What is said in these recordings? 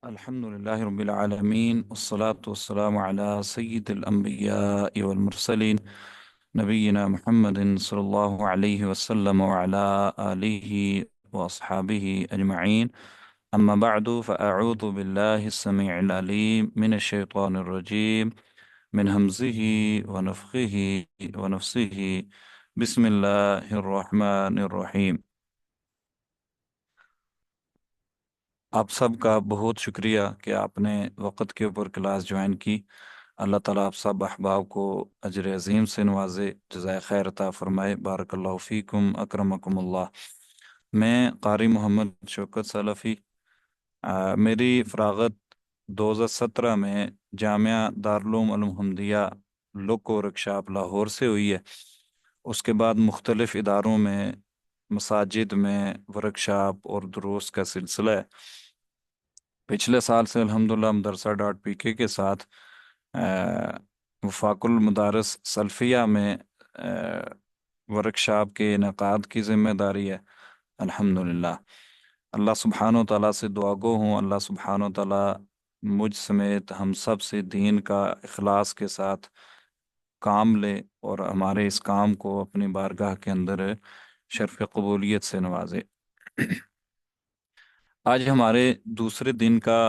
الحمد لله رب العالمين والصلاة والسلام على سيد الأنبياء والمرسلين نبينا محمد صلى الله عليه وسلم وعلى آله وأصحابه أجمعين. أما بعد، فأعوذ بالله السميع العليم من الشيطان الرجيم، من همزه ونفخه ونفسه. بسم الله الرحمن الرحيم. آپ سب کا بہت شکریہ کہ آپ نے وقت کے اوپر کلاس جوائن کی۔ اللہ تعالیٰ آپ سب احباب کو اجر عظیم سے نوازے، جزائے خیر عطا فرمائے۔ بارک اللہ فیکم، اکرمکم اللہ۔ میں قاری محمد شوکت سلفی، میری فراغت 2017 میں جامعہ دارالعلوم المحمدیہ لک و ورکشاپ لاہور سے ہوئی ہے۔ اس کے بعد مختلف اداروں میں، مساجد میں ورکشاپ اور دروس کا سلسلہ ہے۔ پچھلے سال سے الحمدللہ مدرسہ ڈاٹ پی کے ساتھ وفاق المدارس سلفیہ میں ورکشاپ کے انعقاد کی ذمہ داری ہے۔ الحمدللہ اللہ سبحانہ و تعالیٰ سے دعا گو ہوں، اللہ سبحانہ و تعالیٰ مجھ سمیت ہم سب سے دین کا اخلاص کے ساتھ کام لے اور ہمارے اس کام کو اپنی بارگاہ کے اندر شرف قبولیت سے نوازے۔ آج ہمارے دوسرے دن کا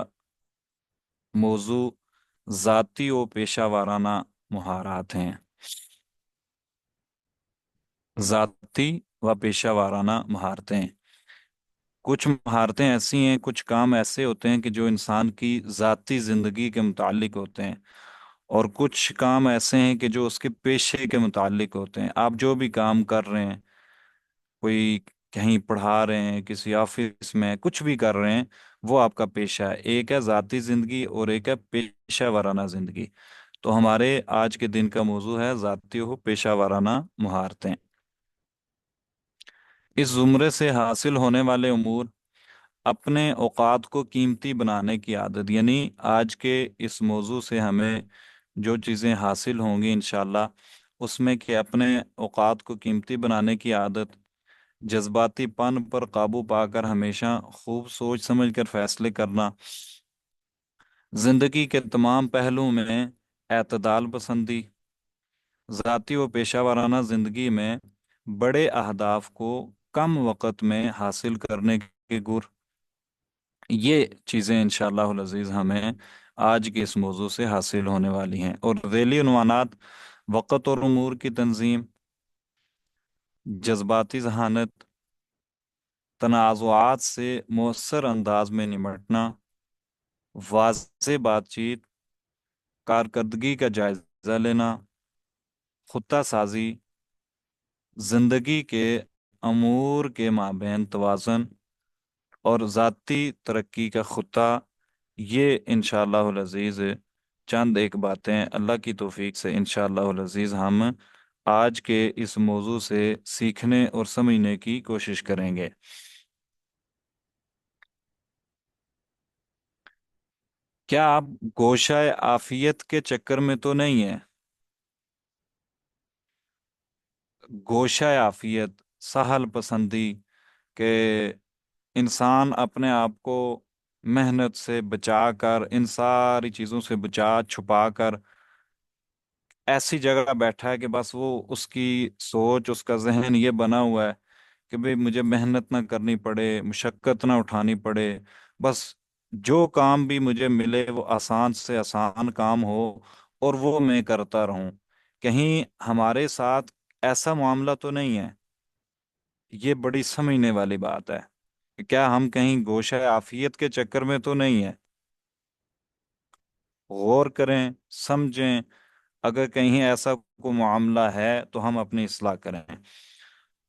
موضوع ذاتی و پیشہ وارانہ مہارات ہیں۔ ذاتی و پیشہ وارانہ مہارتیں، کچھ مہارتیں ایسی ہیں، کچھ کام ایسے ہوتے ہیں کہ جو انسان کی ذاتی زندگی کے متعلق ہوتے ہیں، اور کچھ کام ایسے ہیں کہ جو اس کے پیشے کے متعلق ہوتے ہیں۔ آپ جو بھی کام کر رہے ہیں، کوئی کہیں پڑھا رہے ہیں، کسی آفس میں کچھ بھی کر رہے ہیں، وہ آپ کا پیشہ ہے۔ ایک ہے ذاتی زندگی اور ایک ہے پیشہ وارانہ زندگی۔ تو ہمارے آج کے دن کا موضوع ہے ذاتی و پیشہ وارانہ مہارتیں۔ اس زمرے سے حاصل ہونے والے امور: اپنے اوقات کو قیمتی بنانے کی عادت، یعنی آج کے اس موضوع سے ہمیں جو چیزیں حاصل ہوں گی انشاءاللہ، اس میں کہ اپنے اوقات کو قیمتی بنانے کی عادت، جذباتی پن پر قابو پا کر ہمیشہ خوب سوچ سمجھ کر فیصلے کرنا، زندگی کے تمام پہلوؤں میں اعتدال پسندی، ذاتی و پیشہ وارانہ زندگی میں بڑے اہداف کو کم وقت میں حاصل کرنے کے گر، یہ چیزیں انشاءاللہ العزیز ہمیں آج کے اس موضوع سے حاصل ہونے والی ہیں۔ اور ذیلی عنوانات: وقت اور امور کی تنظیم، جذباتی ذہانت، تنازعات سے مؤثر انداز میں نمٹنا، واضح بات چیت، کارکردگی کا جائزہ لینا، خطہ سازی، زندگی کے امور کے مابین توازن، اور ذاتی ترقی کا خطہ۔ یہ انشاءاللہ العزیز چند ایک باتیں اللہ کی توفیق سے انشاءاللہ العزیز ہم آج کے اس موضوع سے سیکھنے اور سمجھنے کی کوشش کریں گے۔ کیا آپ گوشہ عافیت کے چکر میں تو نہیں ہیں؟ گوشہ عافیت، سہل پسندی، کہ انسان اپنے آپ کو محنت سے بچا کر، ان ساری چیزوں سے بچا چھپا کر ایسی جگہ بیٹھا ہے کہ بس وہ اس کی سوچ، اس کا ذہن یہ بنا ہوا ہے کہ بھئی مجھے محنت نہ کرنی پڑے، مشقت نہ اٹھانی پڑے، بس جو کام بھی مجھے ملے وہ آسان سے آسان کام ہو اور وہ میں کرتا رہوں۔ کہیں ہمارے ساتھ ایسا معاملہ تو نہیں ہے؟ یہ بڑی سمجھنے والی بات ہے کہ کیا ہم کہیں گوشہ عافیت کے چکر میں تو نہیں ہے؟ غور کریں، سمجھیں، اگر کہیں ایسا کوئی معاملہ ہے تو ہم اپنی اصلاح کریں۔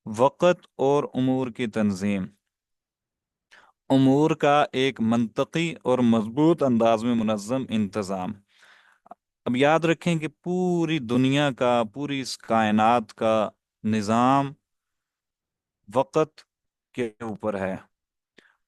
وقت اور امور کی تنظیم: امور کا ایک منطقی اور مضبوط انداز میں منظم انتظام۔ اب یاد رکھیں کہ پوری دنیا کا، پوری اس کائنات کا نظام وقت کے اوپر ہے۔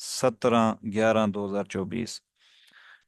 17/11/2024।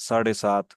7:30,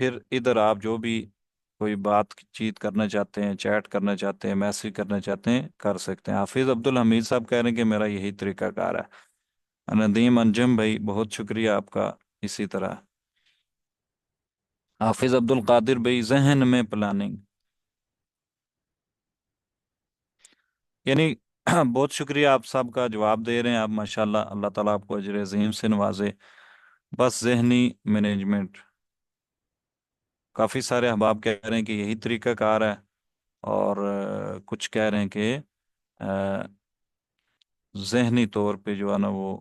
پھر ادھر آپ جو بھی کوئی بات چیت کرنا چاہتے ہیں، چیٹ کرنا چاہتے ہیں، میسج کرنا چاہتے ہیں، کر سکتے ہیں۔ حافظ عبد الحمید صاحب کہہ رہے ہیں کہ میرا یہی طریقہ کار ہے۔ ندیم انجم بھائی بہت شکریہ آپ کا، اسی طرح۔ حافظ عبد القادر بھائی ذہن میں پلاننگ، یعنی بہت شکریہ آپ سب کا جواب دے رہے ہیں آپ، ماشاءاللہ، اللہ تعالیٰ آپ کو اجر عظیم سے نوازے۔ بس ذہنی مینجمنٹ، کافی سارے احباب کہہ رہے ہیں کہ یہی طریقہ کار ہے، اور کچھ کہہ رہے ہیں کہ آ، ذہنی طور پہ جو ہے نا وہ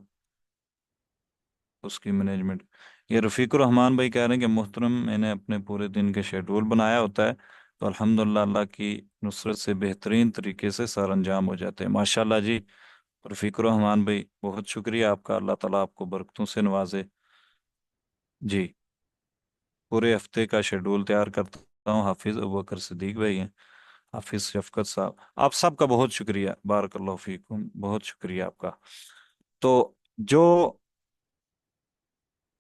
اس کی مینجمنٹ۔ یہ رفیق الرحمان بھائی کہہ رہے ہیں کہ محترم، میں نے اپنے پورے دن کے شیڈول بنایا ہوتا ہے، تو الحمدللہ اللہ کی نصرت سے بہترین طریقے سے سر انجام ہو جاتے ہیں، ماشاءاللہ جی۔ رفیق الرحمان بھائی بہت شکریہ آپ کا، اللہ تعالیٰ آپ کو برکتوں سے نوازے جی۔ پورے ہفتے کا شیڈول تیار کرتا ہوں، حافظ ابوبکر صدیق بھائی ہیں، حافظ شفقت صاحب، آپ سب کا بہت شکریہ، بارک اللہ فیکم، بہت شکریہ آپ کا۔ تو جو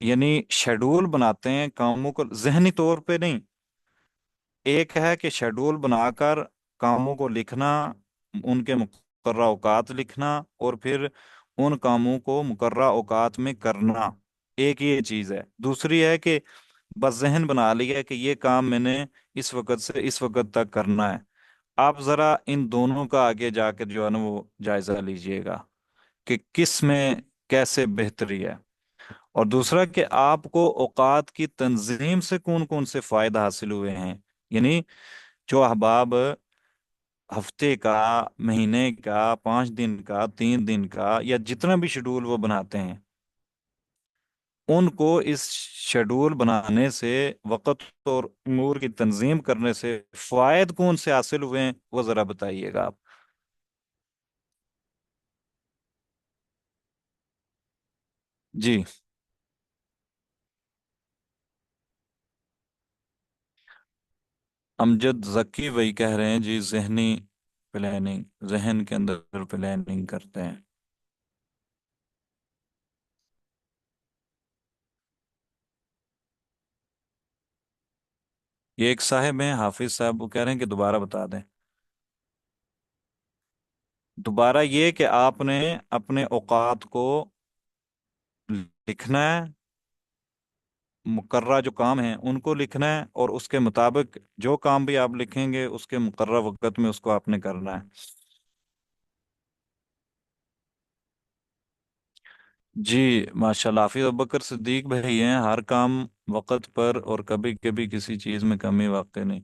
یعنی شیڈول بناتے ہیں کاموں کو ذہنی طور پہ نہیں، ایک ہے کہ شیڈول بنا کر کاموں کو لکھنا، ان کے مقررہ اوقات لکھنا، اور پھر ان کاموں کو مقررہ اوقات میں کرنا، ایک یہ چیز ہے۔ دوسری ہے کہ بس ذہن بنا لیا کہ یہ کام میں نے اس وقت سے اس وقت تک کرنا ہے۔ آپ ذرا ان دونوں کا آگے جا کر جو ہے نا وہ جائزہ لیجئے گا کہ کس میں کیسے بہتری ہے۔ اور دوسرا کہ آپ کو اوقات کی تنظیم سے کون کون سے فائدہ حاصل ہوئے ہیں، یعنی جو احباب ہفتے کا، مہینے کا، 5 دن کا، 3 دن کا، یا جتنا بھی شیڈول وہ بناتے ہیں، ان کو اس شیڈول بنانے سے، وقت اور امور کی تنظیم کرنے سے فوائد کون سے حاصل ہوئے ہیں، وہ ذرا بتائیے گا آپ جی۔ امجد ذکی وہی کہہ رہے ہیں جی، ذہنی پلاننگ، ذہن کے اندر پلاننگ کرتے ہیں۔ یہ ایک صاحب ہیں حافظ صاحب، وہ کہہ رہے ہیں کہ دوبارہ بتا دیں۔ دوبارہ یہ کہ آپ نے اپنے اوقات کو لکھنا ہے، مقررہ جو کام ہیں ان کو لکھنا ہے، اور اس کے مطابق جو کام بھی آپ لکھیں گے اس کے مقررہ وقت میں اس کو آپ نے کرنا ہے جی۔ ماشاء اللہ، حافظ ابوبکر صدیق بھائی ہیں، ہر کام وقت پر، اور کبھی کبھی کسی چیز میں کمی واقع نہیں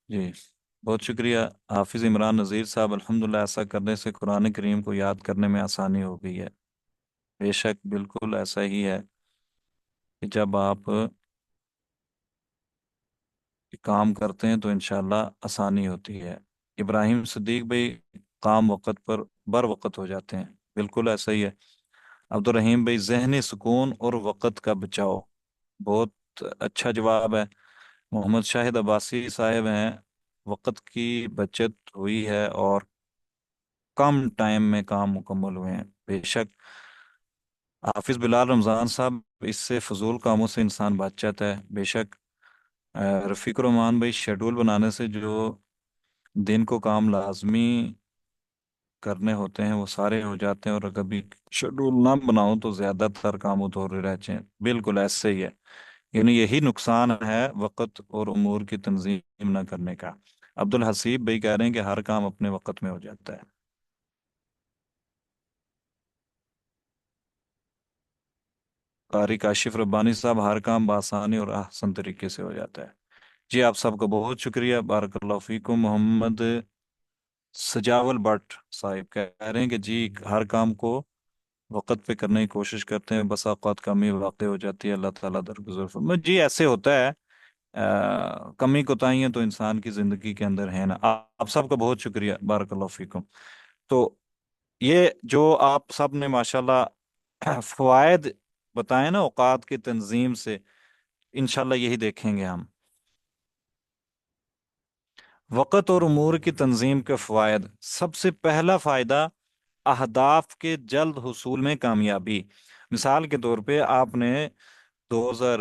جی۔ بہت شکریہ حافظ عمران نذیر صاحب، الحمدللہ ایسا کرنے سے قرآن کریم کو یاد کرنے میں آسانی ہو گئی ہے۔ بے شک بالکل ایسا ہی ہے کہ جب آپ کام کرتے ہیں تو انشاءاللہ آسانی ہوتی ہے۔ ابراہیم صدیق بھائی، کام وقت پر بر وقت ہو جاتے ہیں، بالکل ایسا ہی ہے۔ عبد الرحیم بھائی ذہنی سکون اور وقت کا بچاؤ، بہت اچھا جواب ہے۔ محمد شاہد عباسی صاحب ہیں، وقت کی بچت ہوئی ہے اور کم ٹائم میں کام مکمل ہوئے ہیں، بے شک۔ حافظ بلال رمضان صاحب، اس سے فضول کاموں سے انسان بچ جاتا ہے، بے شک۔ رفیق الرحمان بھائی شیڈول بنانے سے جو دن کو کام لازمی کرنے ہوتے ہیں وہ سارے ہو جاتے ہیں، اور اگر بھی شیڈول نہ بناؤ تو زیادہ تر کام ادھورے رہ جائیں، بالکل ایسے ہی ہے۔ یعنی یہی نقصان ہے وقت اور امور کی تنظیم نہ کرنے کا۔ عبد الحسیب بھائی کہہ رہے ہیں کہ ہر کام اپنے وقت میں ہو جاتا ہے۔ قاری کاشف ربانی صاحب، ہر کام بآسانی اور احسن طریقے سے ہو جاتا ہے جی۔ آپ سب کا بہت شکریہ، بارک اللہ فیکم۔ محمد سجاول بٹ صاحب کہہ رہے ہیں کہ جی، ہر کام کو وقت پہ کرنے کی کوشش کرتے ہیں، بس اوقات کمی واقع ہو جاتی ہے، اللہ تعالیٰ درگزر جی ایسے ہوتا ہے۔ کمی کوتاہیاں تو انسان کی زندگی کے اندر ہے نا۔ آپ سب کا بہت شکریہ، بارک اللہ فیکم۔ تو یہ جو آپ سب نے ماشاءاللہ فوائد بتائے نا اوقات کی تنظیم سے، انشاءاللہ یہی دیکھیں گے ہم، وقت اور امور کی تنظیم کے فوائد۔ سب سے پہلا فائدہ، اہداف کے جلد حصول میں کامیابی۔ مثال کے طور پہ آپ نے 2000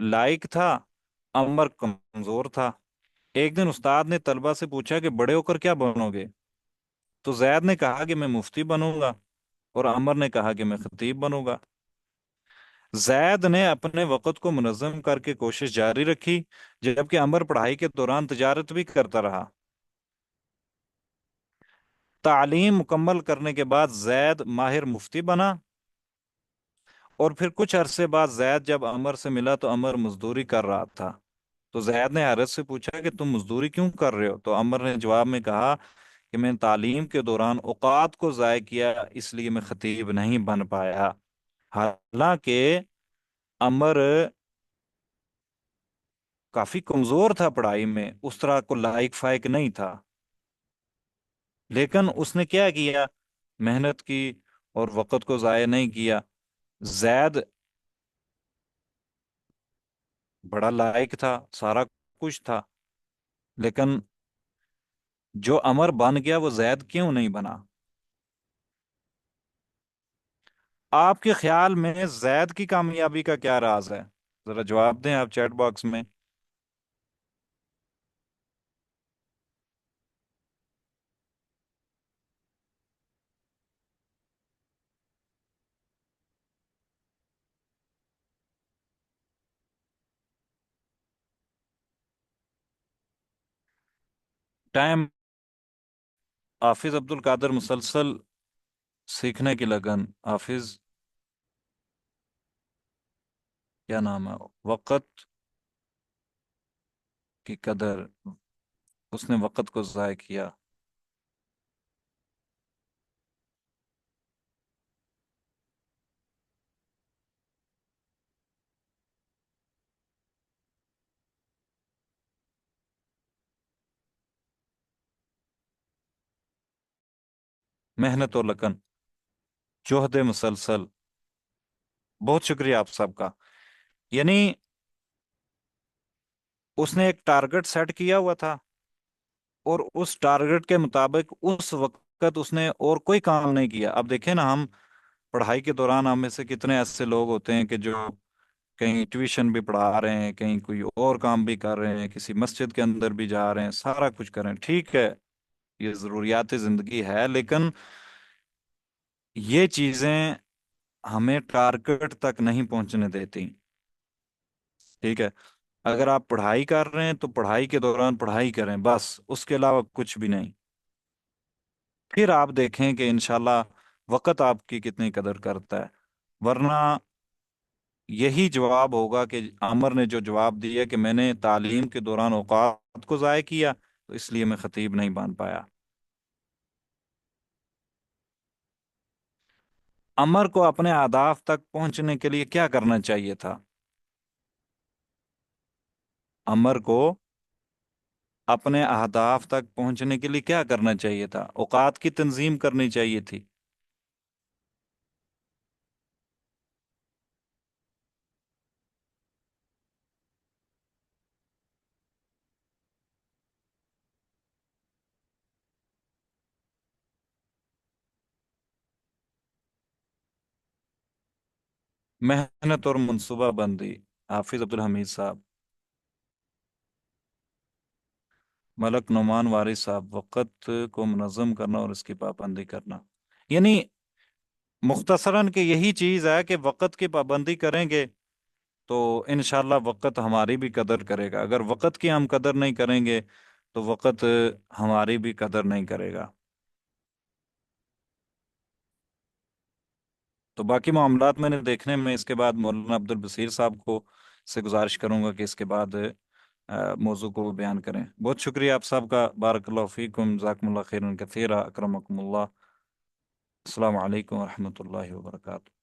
لائق تھا، عمر کمزور تھا۔ ایک دن استاد نے طلبہ سے پوچھا کہ بڑے ہو کر کیا بنو گے؟ تو زید نے کہا کہ میں مفتی بنوں گا، اور عمر نے کہا کہ میں خطیب بنوں گا۔ زید نے اپنے وقت کو منظم کر کے کوشش جاری رکھی، جبکہ عمر پڑھائی کے دوران تجارت بھی کرتا رہا۔ تعلیم مکمل کرنے کے بعد زید ماہر مفتی بنا، اور پھر کچھ عرصے بعد زید جب عمر سے ملا تو عمر مزدوری کر رہا تھا۔ تو زید نے حیرت سے پوچھا کہ تم مزدوری کیوں کر رہے ہو؟ تو عمر نے جواب میں کہا کہ میں نے تعلیم کے دوران اوقات کو ضائع کیا، اس لیے میں خطیب نہیں بن پایا۔ حالانکہ عمر کافی کمزور تھا پڑھائی میں، اس طرح کو لائق فائق نہیں تھا، لیکن اس نے کیا کیا؟ محنت کی اور وقت کو ضائع نہیں کیا۔ زید بڑا لائق تھا، سارا کچھ تھا، لیکن جو عمر بن گیا وہ زید کیوں نہیں بنا؟ آپ کے خیال میں زید کی کامیابی کا کیا راز ہے؟ ذرا جواب دیں آپ چیٹ باکس میں۔ ٹائم، حافظ عبد القادر، مسلسل سیکھنے کی لگن، حافظ کیا نام ہے، وقت کی قدر، اس نے وقت کو ضائع کیا۔ محنت اور لگن، جہد مسلسل۔ بہت شکریہ آپ سب کا۔ یعنی اس نے ایک ٹارگٹ سیٹ کیا ہوا تھا، اور اس ٹارگٹ کے مطابق اس وقت اس نے اور کوئی کام نہیں کیا۔ اب دیکھیں نا، ہم پڑھائی کے دوران ہم میں سے کتنے ایسے لوگ ہوتے ہیں کہ جو کہیں ٹیوشن بھی پڑھا رہے ہیں، کہیں کوئی اور کام بھی کر رہے ہیں، کسی مسجد کے اندر بھی جا رہے ہیں، سارا کچھ کر رہے ہیں، ٹھیک ہے، یہ ضروریات زندگی ہے، لیکن یہ چیزیں ہمیں ٹارگٹ تک نہیں پہنچنے دیتی۔ ٹھیک ہے، اگر آپ پڑھائی کر رہے ہیں تو پڑھائی کے دوران پڑھائی کریں، بس اس کے علاوہ کچھ بھی نہیں۔ پھر آپ دیکھیں کہ انشاءاللہ وقت آپ کی کتنی قدر کرتا ہے، ورنہ یہی جواب ہوگا کہ عمر نے جو جواب دیا کہ میں نے تعلیم کے دوران اوقات کو ضائع کیا، تو اس لیے میں خطیب نہیں بن پایا۔ عمر کو اپنے اہداف تک پہنچنے کے لیے کیا کرنا چاہیے تھا؟ عمر کو اپنے اہداف تک پہنچنے کے لیے کیا کرنا چاہیے تھا؟ اوقات کی تنظیم کرنی چاہیے تھی۔ محنت اور منصوبہ بندی، حافظ عبد الحمید صاحب۔ ملک نعمان وارث صاحب، وقت کو منظم کرنا اور اس کی پابندی کرنا، یعنی مختصراً کہ یہی چیز ہے کہ وقت کی پابندی کریں گے تو انشاءاللہ وقت ہماری بھی قدر کرے گا، اگر وقت کی ہم قدر نہیں کریں گے تو وقت ہماری بھی قدر نہیں کرے گا۔ تو باقی معاملات میں نے دیکھنے میں اس کے بعد مولانا عبد البصیر صاحب کو سے گزارش کروں گا کہ اس کے بعد موضوع کو بیان کریں۔ بہت شکریہ آپ صاحب کا، بارک اللہ فیکم، جزاکم اللہ خیرا کثیرا، اکرمکم اللہ۔ السلام علیکم ورحمۃ اللہ وبرکاتہ۔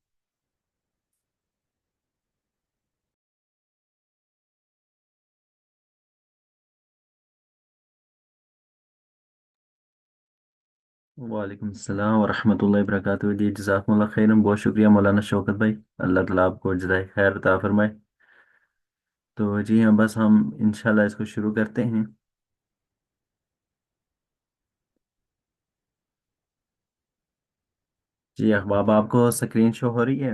وعلیکم السلام ورحمۃ اللہ وبرکاتہ، جی جزاکم اللہ خیرم، بہت شکریہ مولانا شوکت بھائی، اللہ تعالیٰ آپ کو جزائے خیر عطا فرمائے۔ تو جی ہاں، بس ہم انشاءاللہ اس کو شروع کرتے ہیں۔ جی احباب، آپ کو اسکرین شو ہو رہی ہے؟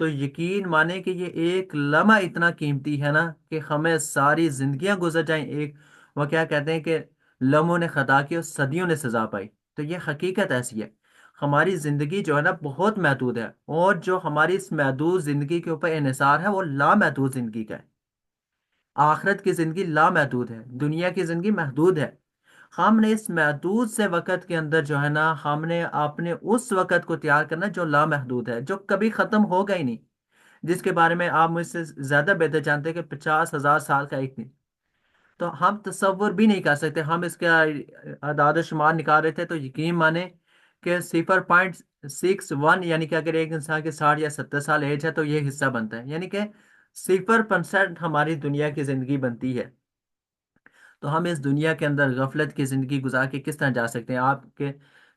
تو یقین مانے کہ یہ ایک لمحہ اتنا قیمتی ہے نا کہ ہمیں ساری زندگیاں گزر جائیں ایک، وہ کیا کہتے ہیں کہ لمحوں نے خطا کی اور صدیوں نے سزا پائی، تو یہ حقیقت ایسی ہے۔ ہماری زندگی جو ہے نا بہت محدود ہے، اور جو ہماری اس محدود زندگی کے اوپر انحصار ہے وہ لامحدود زندگی کا ہے۔ آخرت کی زندگی لامحدود ہے، دنیا کی زندگی محدود ہے۔ ہم نے اس محدود سے وقت کے اندر جو ہے نا ہم نے اپنے اس وقت کو تیار کرنا جو لامحدود ہے، جو کبھی ختم ہوگا ہی نہیں، جس کے بارے میں آپ مجھ سے زیادہ بہتر جانتے ہیں کہ 50,000 سال کا ایک دن، تو ہم تصور بھی نہیں کر سکتے۔ ہم اس کا اعداد و شمار نکال رہے تھے تو یقین مانے کہ 0.61، یعنی کہ اگر ایک انسان کے 60 یا 70 سال ایج ہے تو یہ حصہ بنتا ہے، یعنی کہ 0% ہماری دنیا کی زندگی بنتی ہے۔ تو ہم اس دنیا کے اندر غفلت کی زندگی گزار کے کس طرح جا سکتے ہیں؟ آپ کے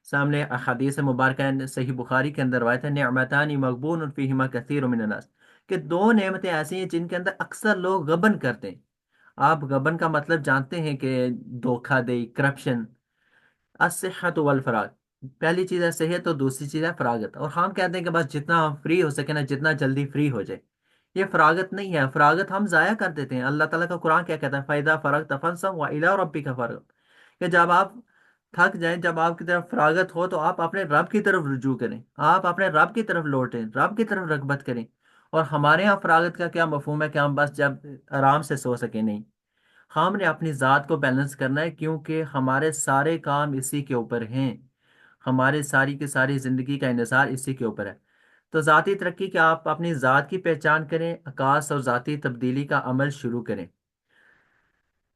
سامنے حدیث مبارکہ صحیح بخاری کے اندر روایت ہے، نعمتان مغبون فیہما کثیر من الناس، کہ دو نعمتیں ایسی ہیں جن کے اندر اکثر لوگ غبن کرتے ہیں۔ آپ غبن کا مطلب جانتے ہیں کہ دھوکہ دہی، کرپشن۔ الصحت والفراغ، پہلی چیز ہے صحت اور دوسری چیز ہے فراغت، اور ہم کہتے ہیں کہ بس جتنا ہم فری ہو سکے نا، جتنا جلدی فری ہو جائے، یہ فراغت نہیں ہے۔ فراغت ہم ضائع کر دیتے ہیں۔ اللہ تعالیٰ کا قرآن کیا کہتا ہے؟ فَإِذَا فَرَغْتَ فَانصَبْ وَإِلَىٰ رَبِّكَ فَارْغَب، کہ جب آپ تھک جائیں، جب آپ کی طرف فراغت ہو تو آپ اپنے رب کی طرف رجوع کریں، آپ اپنے رب کی طرف لوٹیں، رب کی طرف رغبت کریں۔ اور ہمارے یہاں فراغت کا کیا مفہوم ہے کہ ہم بس جب آرام سے سو سکیں؟ نہیں، ہم نے اپنی ذات کو بیلنس کرنا ہے، کیونکہ ہمارے سارے کام اسی کے اوپر ہیں، ہمارے ساری کی ساری زندگی کا انحصار اسی کے اوپر ہے۔ تو ذاتی ترقی کہ آپ اپنی ذات کی پہچان کریں، عکاس اور ذاتی تبدیلی کا عمل شروع کریں۔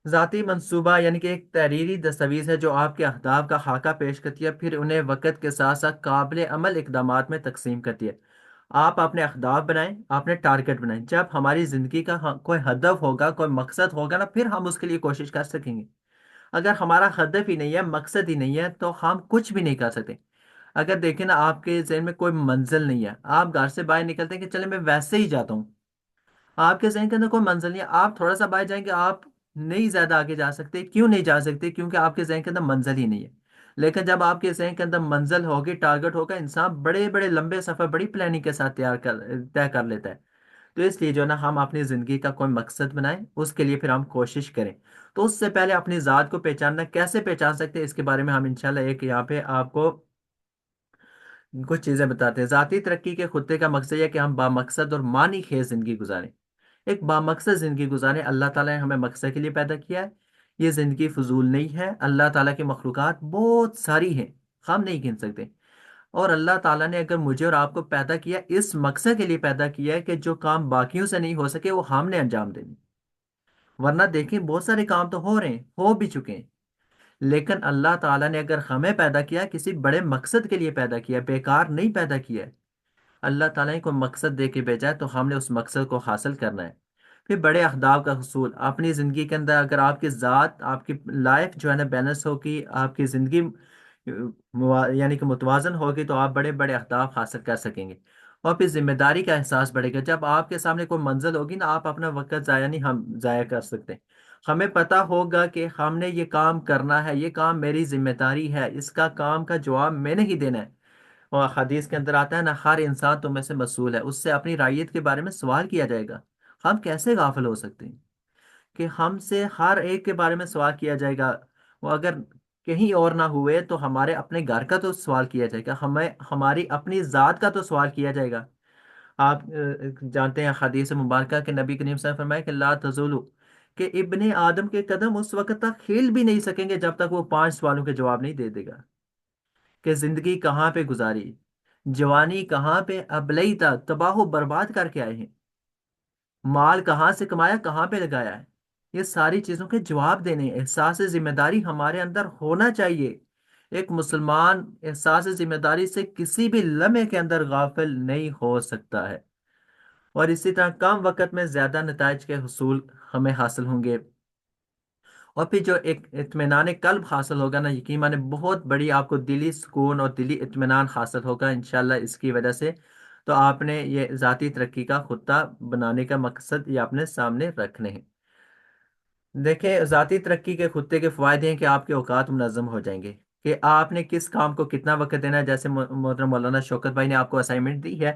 ذاتی منصوبہ یعنی کہ ایک تحریری دستاویز ہے جو آپ کے اہداف کا خاکہ پیش کرتی ہے، پھر انہیں وقت کے ساتھ ساتھ قابل عمل اقدامات میں تقسیم کرتی ہے۔ آپ اپنے اہداف بنائیں، اپنے ٹارگٹ بنائیں، جب ہماری زندگی کا کوئی ہدف ہوگا، کوئی مقصد ہوگا نا، پھر ہم اس کے لیے کوشش کر سکیں گے۔ اگر ہمارا ہدف ہی نہیں ہے، مقصد ہی نہیں ہے، تو ہم کچھ بھی نہیں کر سکتے۔ اگر دیکھیں نا آپ کے ذہن میں کوئی منزل نہیں ہے، آپ گھر سے باہر نکلتے ہیں کہ چلے میں ویسے ہی جاتا ہوں، آپ کے ذہن کے اندر کوئی منزل نہیں ہے، آپ تھوڑا سا باہر جائیں گے، آپ نہیں زیادہ آگے جا سکتے۔ کیوں نہیں جا سکتے؟ کیونکہ آپ کے ذہن کے اندر منزل ہی نہیں ہے۔ لیکن جب آپ کے ذہن کے اندر منزل ہوگی، ٹارگٹ ہوگا، انسان بڑے بڑے لمبے سفر بڑی پلاننگ کے ساتھ طے کر لیتا ہے۔ تو اس لیے جو ہے نا ہم اپنی زندگی کا کوئی مقصد بنائیں، اس کے لیے پھر ہم کوشش کریں۔ تو اس سے پہلے اپنی ذات کو پہچاننا، کیسے پہچان سکتے ہیں اس کے بارے میں ہم انشاءاللہ ایک یہاں پہ آپ کو کچھ چیزیں بتاتے ہیں۔ ذاتی ترقی کے خطے کا مقصد یہ ہے کہ ہم بامقصد اور معنی خیز زندگی گزاریں، ایک بامقصد زندگی گزاریں۔ اللہ تعالیٰ نے ہمیں مقصد کے لیے پیدا کیا ہے، یہ زندگی فضول نہیں ہے۔ اللہ تعالیٰ کی مخلوقات بہت ساری ہیں، ہم نہیں گن سکتے، اور اللہ تعالیٰ نے اگر مجھے اور آپ کو پیدا کیا اس مقصد کے لیے پیدا کیا ہے کہ جو کام باقیوں سے نہیں ہو سکے وہ ہم نے انجام دینے۔ ورنہ دیکھیں بہت سارے کام تو ہو رہے ہیں، ہو بھی چکے ہیں، لیکن اللہ تعالیٰ نے اگر ہمیں پیدا کیا کسی بڑے مقصد کے لیے پیدا کیا، بیکار نہیں پیدا کیا ہے۔ اللہ تعالیٰ نے کوئی مقصد دے کے بھیجا ہے تو ہم نے اس مقصد کو حاصل کرنا ہے۔ پھر بڑے اہداف کا حصول اپنی زندگی کے اندر، اگر آپ کی ذات، آپ کی لائف جو ہے نا بیلنس ہوگی، آپ کی زندگی یعنی کہ متوازن ہوگی، تو آپ بڑے بڑے اہداف حاصل کر سکیں گے۔ اور پھر ذمہ داری کا احساس بڑھے گا۔ جب آپ کے سامنے کوئی منزل ہوگی نا، آپ اپنا وقت ضائع نہیں ہم ضائع کر سکتے۔ ہمیں پتا ہوگا کہ ہم نے یہ کام کرنا ہے، یہ کام میری ذمہ داری ہے، اس کا کام کا جواب میں نے ہی دینا ہے۔ اور حدیث کے اندر آتا ہے نا، ہر انسان تم میں سے مسئول ہے، اس سے اپنی رعیت کے بارے میں سوال کیا جائے گا۔ ہم کیسے غافل ہو سکتے ہیں کہ ہم سے ہر ایک کے بارے میں سوال کیا جائے گا؟ وہ اگر کہیں اور نہ ہوئے تو ہمارے اپنے گھر کا تو سوال کیا جائے گا، ہمیں ہماری اپنی ذات کا تو سوال کیا جائے گا۔ آپ جانتے ہیں حدیث مبارکہ کہ نبی کریم صلی اللہ علیہ وسلم نے فرمایا کہ لا تزولو، کہ ابن آدم کے قدم اس وقت تک ہل بھی نہیں سکیں گے جب تک وہ 5 سوالوں کے جواب نہیں دے دے گا، کہ زندگی کہاں پہ گزاری، جوانی کہاں پہ ابلئی تھا، تباہ و برباد کر کے آئے ہیں، مال کہاں سے کمایا، کہاں پہ لگایا ہے، یہ ساری چیزوں کے جواب دینے ہیں۔ احساس ذمہ داری ہمارے اندر ہونا چاہیے۔ ایک مسلمان احساس ذمہ داری سے کسی بھی لمحے کے اندر غافل نہیں ہو سکتا ہے۔ اور اسی طرح کم وقت میں زیادہ نتائج کے حصول ہمیں حاصل ہوں گے۔ اور پھر جو ایک اطمینان قلب حاصل ہوگا نا، یقین مانے بہت بڑی آپ کو دلی سکون اور دلی اطمینان حاصل ہوگا انشاءاللہ اس کی وجہ سے۔ تو آپ نے یہ ذاتی ترقی کا خطہ بنانے کا مقصد یہ اپنے سامنے رکھنے ہیں۔ دیکھیں ذاتی ترقی کے خطے کے فوائد ہیں کہ آپ کے اوقات منظم ہو جائیں گے، کہ آپ نے کس کام کو کتنا وقت دینا ہے۔ جیسے محترم مولانا شوکت بھائی نے آپ کو اسائنمنٹ دی ہے،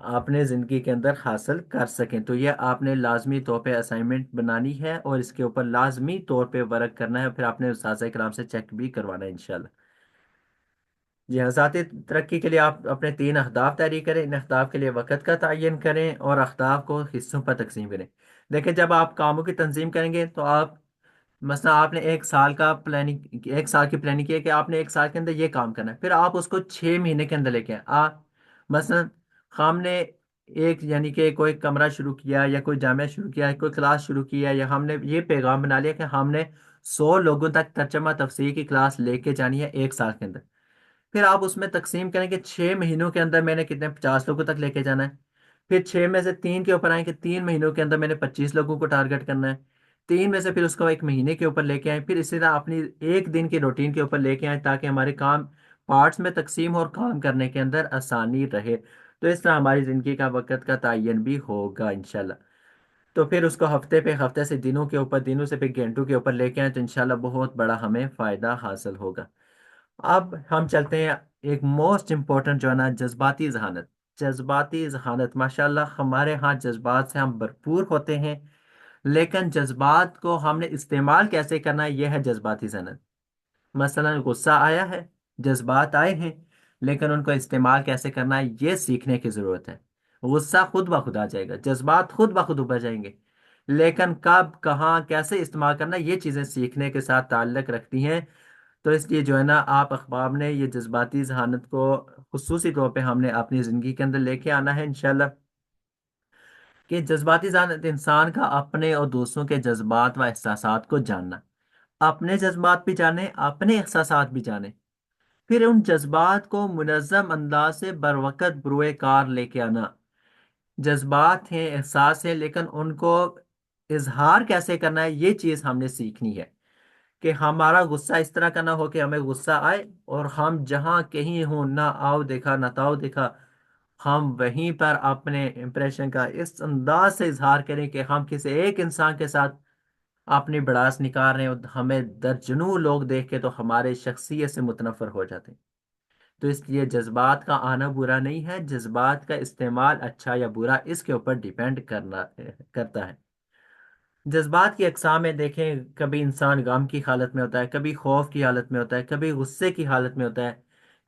اپنے زندگی کے اندر حاصل کر سکیں۔ تو یہ آپ نے لازمی طور پہ اسائنمنٹ بنانی ہے اور اس کے اوپر لازمی طور پہ ورک کرنا ہے، پھر آپ نے اساتذہ کرام سے چیک بھی کروانا ہے انشاءاللہ۔ جی ہاں، ذاتی ترقی کے لیے آپ اپنے 3 اہداف طے کریں، ان اہداف کے لیے وقت کا تعین کریں اور اہداف کو حصوں پر تقسیم کریں۔ دیکھیں، جب آپ کاموں کی تنظیم کریں گے تو آپ مثلا آپ نے 1 سال کا پلاننگ، 1 سال کی پلاننگ کی ہے کہ آپ نے 1 سال کے اندر یہ کام کرنا ہے، پھر آپ اس کو 6 مہینے کے اندر لے کے آئیں۔ مثلا ہم نے ایک یعنی کہ کوئی کمرہ شروع کیا یا کوئی جامعہ شروع کیا کوئی کلاس شروع کیا، یا ہم نے یہ پیغام بنا لیا کہ ہم نے 100 لوگوں تک ترجمہ تفسیر کی کلاس لے کے جانی ہے 1 سال کے اندر۔ پھر آپ اس میں تقسیم کریں کہ 6 مہینوں کے اندر میں نے کتنے 50 لوگوں تک لے کے جانا ہے، پھر 6 میں سے 3 کے اوپر آئیں کہ 3 مہینوں کے اندر میں نے 25 لوگوں کو ٹارگٹ کرنا ہے، 3 میں سے پھر اس کو 1 مہینے کے اوپر لے کے آئیں، پھر اسی طرح اپنی ایک دن کی روٹین کے اوپر لے کے آئیں تاکہ ہمارے کام پارٹس میں تقسیم اور کام کرنے کے اندر آسانی رہے۔ تو اس طرح ہماری زندگی کا وقت کا تعین بھی ہوگا انشاءاللہ۔ تو پھر اس کو ہفتے پہ ہفتے سے دنوں کے اوپر، دنوں سے پھر گھنٹوں کے اوپر لے کے آئیں تو انشاءاللہ بہت بڑا ہمیں فائدہ حاصل ہوگا۔ اب ہم چلتے ہیں ایک موسٹ امپورٹنٹ جو ہے نا، جذباتی ذہانت۔ جذباتی ذہانت، ماشاءاللہ ہمارے ہاں جذبات سے ہم بھرپور ہوتے ہیں، لیکن جذبات کو ہم نے استعمال کیسے کرنا ہے، یہ ہے جذباتی ذہانت۔ مثلا غصہ آیا ہے، جذبات آئے ہیں، لیکن ان کو استعمال کیسے کرنا ہے یہ سیکھنے کی ضرورت ہے۔ غصہ خود بخود آ جائے گا، جذبات خود بخود ابھر جائیں گے، لیکن کب کہاں کیسے استعمال کرنا یہ چیزیں سیکھنے کے ساتھ تعلق رکھتی ہیں۔ تو اس لیے جو ہے نا، آپ اخبار نے یہ جذباتی ذہانت کو خصوصی طور پہ ہم نے اپنی زندگی کے اندر لے کے آنا ہے انشاءاللہ، کہ جذباتی ذہانت انسان کا اپنے اور دوسروں کے جذبات و احساسات کو جاننا، اپنے جذبات بھی جانے، اپنے احساسات بھی جانے، پھر ان جذبات کو منظم انداز سے بر وقت بروئے کار لے کے آنا۔ جذبات ہیں، احساس ہیں، لیکن ان کو اظہار کیسے کرنا ہے یہ چیز ہم نے سیکھنی ہے، کہ ہمارا غصہ اس طرح کا نہ ہو کہ ہمیں غصہ آئے اور ہم جہاں کہیں ہوں، نہ آؤ دیکھا نہ تاؤ دیکھا، ہم وہیں پر اپنے امپریشن کا اس انداز سے اظہار کریں کہ ہم کسی ایک انسان کے ساتھ اپنی بڑاس نکال رہے ہیں اور ہمیں درجنوں لوگ دیکھ کے تو ہمارے شخصیت سے متنفر ہو جاتے ہیں۔ تو اس لیے جذبات کا آنا برا نہیں ہے، جذبات کا استعمال اچھا یا برا اس کے اوپر ڈیپینڈ کرتا ہے۔ جذبات کی اقسام میں دیکھیں، کبھی انسان غم کی حالت میں ہوتا ہے، کبھی خوف کی حالت میں ہوتا ہے، کبھی غصے کی حالت میں ہوتا ہے،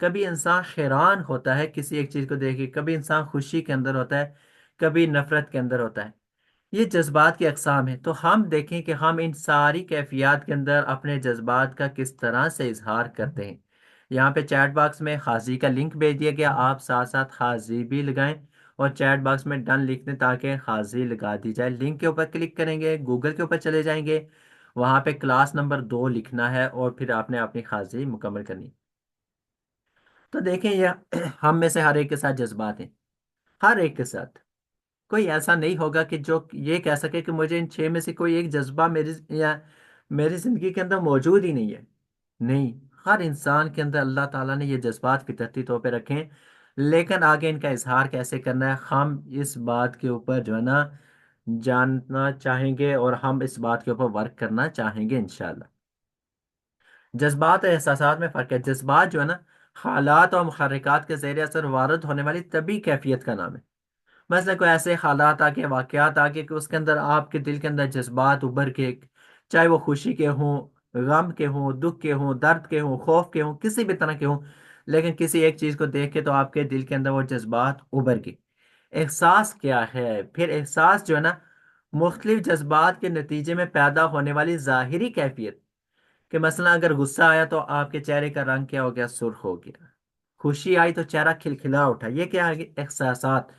کبھی انسان حیران ہوتا ہے کسی ایک چیز کو دیکھ کے، کبھی انسان خوشی کے اندر ہوتا ہے، کبھی نفرت کے اندر ہوتا ہے۔ یہ جذبات کی اقسام ہیں، تو ہم دیکھیں کہ ہم ان ساری کیفیات کے اندر اپنے جذبات کا کس طرح سے اظہار کرتے ہیں۔ یہاں پہ چیٹ باکس میں حاضری کا لنک بھیج دیا گیا، آپ ساتھ ساتھ حاضری بھی لگائیں اور چیٹ باکس میں ڈن لکھ دیں تاکہ حاضری لگا دی جائے۔ لنک کے اوپر کلک کریں گے، گوگل کے اوپر چلے جائیں گے، وہاں پہ کلاس نمبر 2 لکھنا ہے اور پھر آپ نے اپنی حاضری مکمل کرنی۔ تو دیکھیں، یہ ہم میں سے ہر ایک کے ساتھ جذبات ہیں، ہر ایک کے ساتھ۔ کوئی ایسا نہیں ہوگا کہ جو یہ کہہ سکے کہ مجھے ان 6 میں سے کوئی ایک جذبہ میری زندگی کے اندر موجود ہی نہیں ہے۔ نہیں، ہر انسان کے اندر اللہ تعالیٰ نے یہ جذبات فطرتی طور پہ رکھے ہیں، لیکن آگے ان کا اظہار کیسے کرنا ہے ہم اس بات کے اوپر جو ہے نا جاننا چاہیں گے اور ہم اس بات کے اوپر ورک کرنا چاہیں گے انشاءاللہ۔ جذبات اور احساسات میں فرق ہے۔ جذبات جو ہے نا، حالات اور محرکات کے زیر اثر وارد ہونے والی طبی کیفیت کا نام ہے۔ مثلا کوئی ایسے حالات آ کے، واقعات آ کے کہ اس کے اندر آپ کے دل کے اندر جذبات ابھر کے، چاہے وہ خوشی کے ہوں، غم کے ہوں، دکھ کے ہوں، درد کے ہوں، خوف کے ہوں، کسی بھی طرح کے ہوں، لیکن کسی ایک چیز کو دیکھ کے تو آپ کے دل کے اندر وہ جذبات ابھر گئے۔ احساس کیا ہے؟ پھر احساس جو ہے نا، مختلف جذبات کے نتیجے میں پیدا ہونے والی ظاہری کیفیت، کہ مثلا اگر غصہ آیا تو آپ کے چہرے کا رنگ کیا ہو گیا؟ سرخ ہو گیا۔ خوشی آئی تو چہرہ کھلکھلا اٹھا۔ یہ کیا ہے؟ احساسات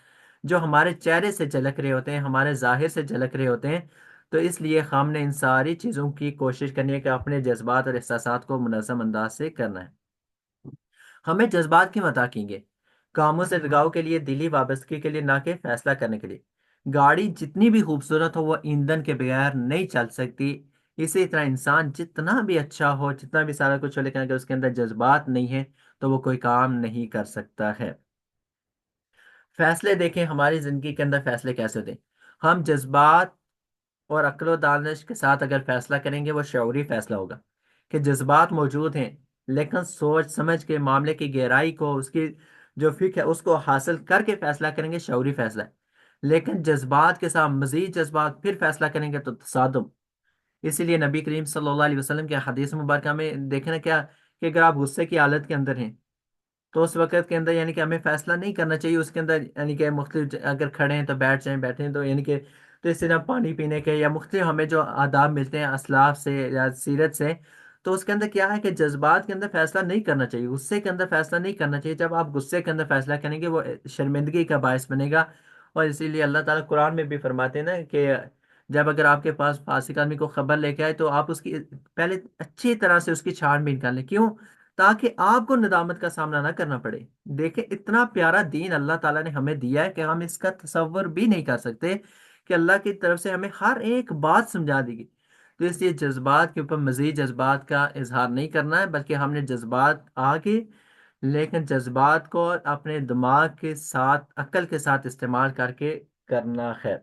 جو ہمارے چہرے سے جھلک رہے ہوتے ہیں، ہمارے ظاہر سے جھلک رہے ہوتے ہیں۔ تو اس لیے ہم نے ان ساری چیزوں کی کوشش کرنی ہے کہ اپنے جذبات اور احساسات کو منظم انداز سے کرنا ہے۔ ہمیں جذبات کی متا کیں گے کاموں سے لگاؤ کے لیے، دلی وابستگی کے لیے، نہ کہ فیصلہ کرنے کے لیے۔ گاڑی جتنی بھی خوبصورت ہو وہ ایندھن کے بغیر نہیں چل سکتی، اسی طرح انسان جتنا بھی اچھا ہو، جتنا بھی سارا کچھ ہو، لیکن اگر اس کے اندر جذبات نہیں ہے تو وہ کوئی کام نہیں کر سکتا ہے۔ فیصلے دیکھیں، ہماری زندگی کے اندر فیصلے کیسے ہوتے ہیں؟ ہم جذبات اور عقل و دانش کے ساتھ اگر فیصلہ کریں گے وہ شعوری فیصلہ ہوگا، کہ جذبات موجود ہیں لیکن سوچ سمجھ کے معاملے کی گہرائی کو، اس کی جو فقہ ہے اس کو حاصل کر کے فیصلہ کریں گے، شعوری فیصلہ ہے۔ لیکن جذبات کے ساتھ مزید جذبات پھر فیصلہ کریں گے تو تصادم۔ اسی لیے نبی کریم صلی اللہ علیہ وسلم کے حدیث مبارکہ میں دیکھیں نا کیا، کہ اگر آپ غصے کی حالت کے اندر ہیں تو اس وقت کے اندر یعنی کہ ہمیں فیصلہ نہیں کرنا چاہیے اس کے اندر، یعنی کہ مختلف اگر کھڑے ہیں تو بیٹھ جائیں، بیٹھے ہیں تو یعنی کہ تو اس طرح پانی پینے کے یا مختلف ہمیں جو آداب ملتے ہیں اسلاف سے یا سیرت سے، تو اس کے اندر کیا ہے کہ جذبات کے اندر فیصلہ نہیں کرنا چاہیے، غصے کے اندر فیصلہ نہیں کرنا چاہیے۔ جب آپ غصے کے اندر فیصلہ کریں گے وہ شرمندگی کا باعث بنے گا۔ اور اسی لیے اللہ تعالیٰ قرآن میں بھی فرماتے ہیں نا کہ جب اگر آپ کے پاس فاسق آدمی کو خبر لے کے آئے تو آپ اس کی پہلے اچھی طرح سے اس کی چھان بین کر لیں، کیوں؟ تاکہ آپ کو ندامت کا سامنا نہ کرنا پڑے۔ دیکھیں اتنا پیارا دین اللہ تعالیٰ نے ہمیں دیا ہے کہ ہم اس کا تصور بھی نہیں کر سکتے کہ اللہ کی طرف سے ہمیں ہر ایک بات سمجھا دی گئی۔ تو اس لیے جذبات کے اوپر مزید جذبات کا اظہار نہیں کرنا ہے، بلکہ ہم نے جذبات آگے، لیکن جذبات کو اپنے دماغ کے ساتھ عقل کے ساتھ استعمال کر کے کرنا خیر۔